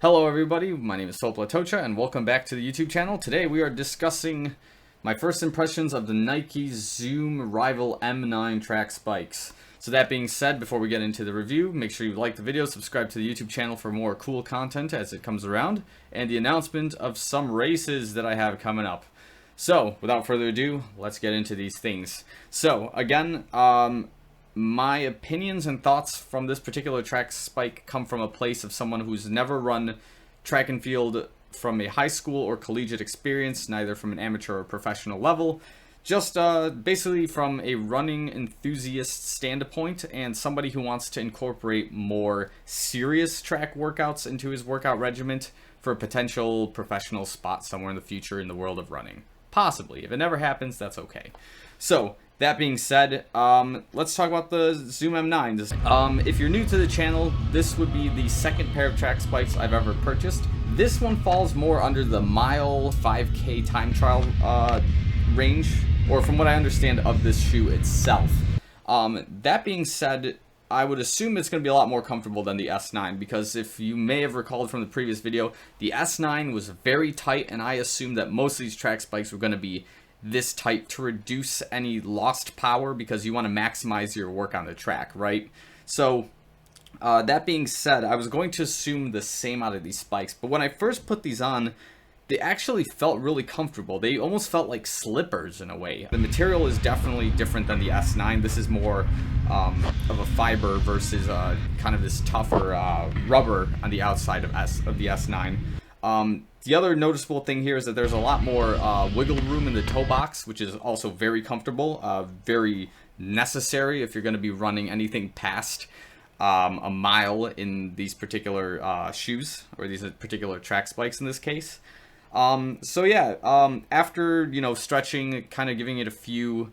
Hello everybody, my name is Filip Latocha and welcome back to the YouTube channel. Today we are discussing my first impressions of the Nike Zoom Rival M9 track spikes. So that being said, before we get into the review, make sure you like the video, subscribe to the YouTube channel for more cool content as it comes around, and the announcement of some races that I have coming up. So, without further ado, let's get into these things. So, again, my opinions and thoughts from this particular track spike come from a place of someone who's never run track and field from a high school or collegiate experience, neither from an amateur or professional level, just basically from a running enthusiast standpoint and somebody who wants to incorporate more serious track workouts into his workout regimen for a potential professional spot somewhere in the future in the world of running. Possibly. If it never happens, that's okay. So, that being said, let's talk about the Zoom M9. If you're new to the channel, this would be the second pair of track spikes I've ever purchased. This one falls more under the mile 5K time trial range, or from what I understand of this shoe itself. That being said, I would assume it's going to be a lot more comfortable than the S9, because if you may have recalled from the previous video, the S9 was very tight, and I assumed that most of these track spikes were going to be this tight to reduce any lost power, because you want to maximize your work on the track, right? So, that being said, I was going to assume the same out of these spikes, but when I first put these on, they actually felt really comfortable. They almost felt like slippers in a way. The material is definitely different than the S9. This is more of a fiber versus kind of this tougher rubber on the outside of the S9. The other noticeable thing here is that there's a lot more wiggle room in the toe box, which is also very comfortable, very necessary if you're going to be running anything past a mile in these particular shoes, or these particular track spikes in this case. So yeah, after, stretching, kind of giving it a few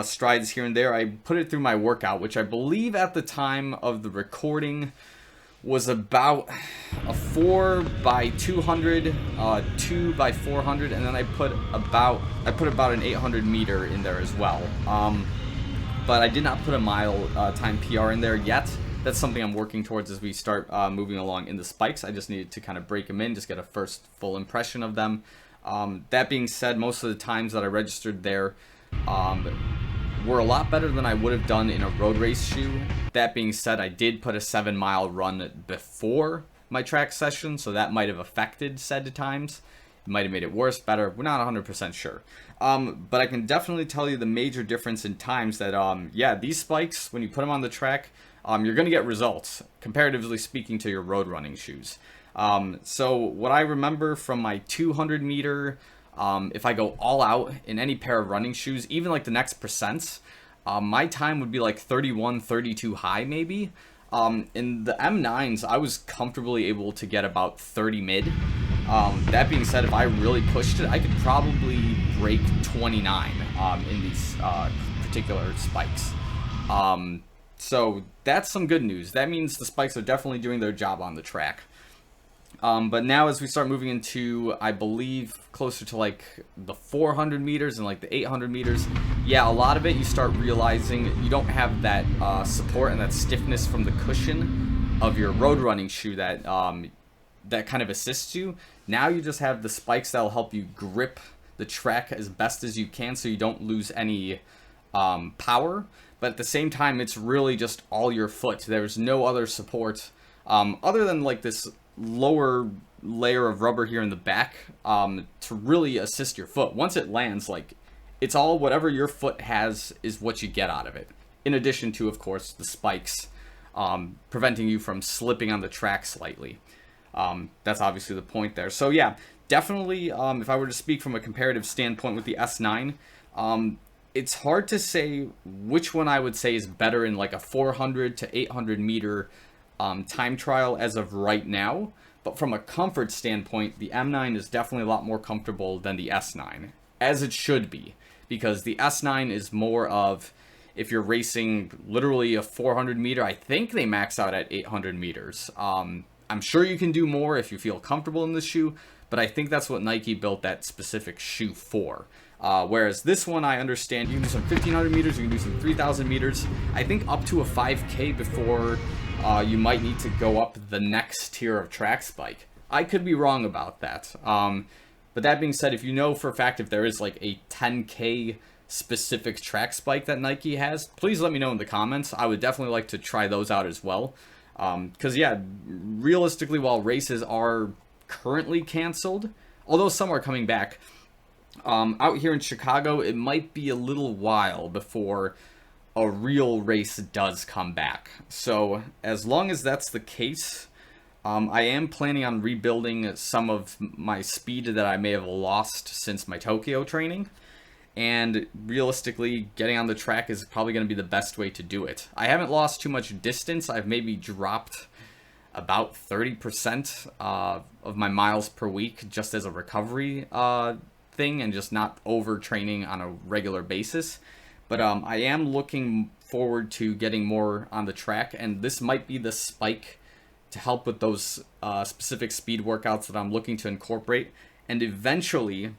strides here and there, I put it through my workout, which I believe at the time of the recording was about a 4x200, 2x400, and then I put about an 800 meter in there as well. But I did not put a mile time PR in there yet. That's something I'm working towards as we start moving along in the spikes. I just needed to kind of break them in, just get a first full impression of them. That being said, most of the times that I registered there were a lot better than I would have done in a road race shoe. That being said, I did put a 7-mile run before my track session, so that might have affected said times. It might have made it worse, better. We're not 100% sure. But I can definitely tell you the major difference in times that, yeah, these spikes, when you put them on the track, you're going to get results, comparatively speaking, to your road running shoes. So what I remember from my 200 meter, if I go all out in any pair of running shoes, even like the next percents, my time would be like 31, 32 high maybe. In the M9s, I was comfortably able to get about 30 mid. That being said, if I really pushed it, I could probably break 29 in these particular spikes. So that's some good news. That means the spikes are definitely doing their job on the track. But now as we start moving into, I believe, closer to like the 400 meters and like the 800 meters, yeah, a lot of it you start realizing you don't have that support and that stiffness from the cushion of your road running shoe that that kind of assists you. Now you just have the spikes that'll help you grip the track as best as you can so you don't lose any power. But at the same time, it's really just all your foot. There's no other support other than like this lower layer of rubber here in the back to really assist your foot. Once it lands, like, it's all whatever your foot has is what you get out of it. In addition to, of course, the spikes preventing you from slipping on the track slightly. That's obviously the point there. So yeah, definitely, if I were to speak from a comparative standpoint with the S9, it's hard to say which one I would say is better in like a 400 to 800 meter time trial as of right now. But from a comfort standpoint, the M9 is definitely a lot more comfortable than the S9, as it should be, because the S9 is more of, if you're racing literally a 400 meter, I think they max out at 800 meters. I'm sure you can do more if you feel comfortable in this shoe, but I think that's what Nike built that specific shoe for. Whereas this one, I understand you can do some 1,500 meters, you can do some 3,000 meters. I think up to a 5K before you might need to go up the next tier of track spike. I could be wrong about that. But that being said, if you know for a fact if there is like a 10K specific track spike that Nike has, please let me know in the comments. I would definitely like to try those out as well. Because, yeah, realistically, while races are currently canceled, although some are coming back, out here in Chicago, it might be a little while before a real race does come back. So as long as that's the case, I am planning on rebuilding some of my speed that I may have lost since my Tokyo training. And realistically, getting on the track is probably going to be the best way to do it. I haven't lost too much distance. I've maybe dropped about 30% of my miles per week just as a recovery thing and just not overtraining on a regular basis. But I am looking forward to getting more on the track, and this might be the spike to help with those specific speed workouts that I'm looking to incorporate, and eventually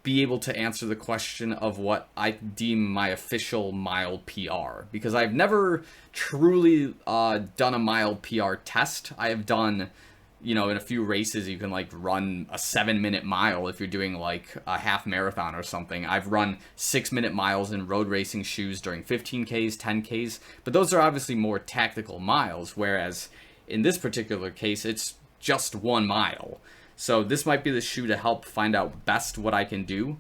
be able to answer the question of what I deem my official mile PR. Because I've never truly done a mile PR test. I have done, in a few races, you can like run a 7-minute mile if you're doing like a half marathon or something. I've run 6-minute miles in road racing shoes during 15Ks, 10Ks, but those are obviously more tactical miles, whereas in this particular case, it's just 1 mile. So this might be the shoe to help find out best what I can do.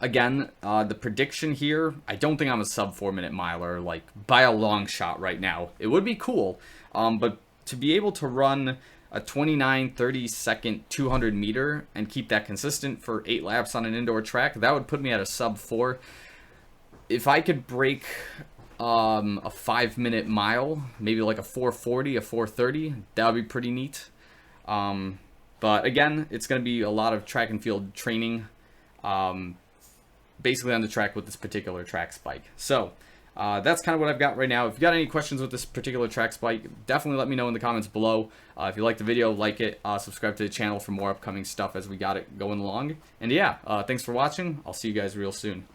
Again, the prediction here, I don't think I'm a sub 4-minute miler, like by a long shot right now. It would be cool, but to be able to run a 29-30 second 200 meter and keep that consistent for 8 laps on an indoor track, that would put me at a sub 4. If I could break a 5-minute mile, maybe like a 4:40, a 4:30, that would be pretty neat. But again, it's going to be a lot of track and field training, basically on the track with this particular track spike. So that's kind of what I've got right now. If you got any questions with this particular track spike, definitely let me know in the comments below. If you like the video, like it, subscribe to the channel for more upcoming stuff as we got it going along. And yeah, thanks for watching. I'll see you guys real soon.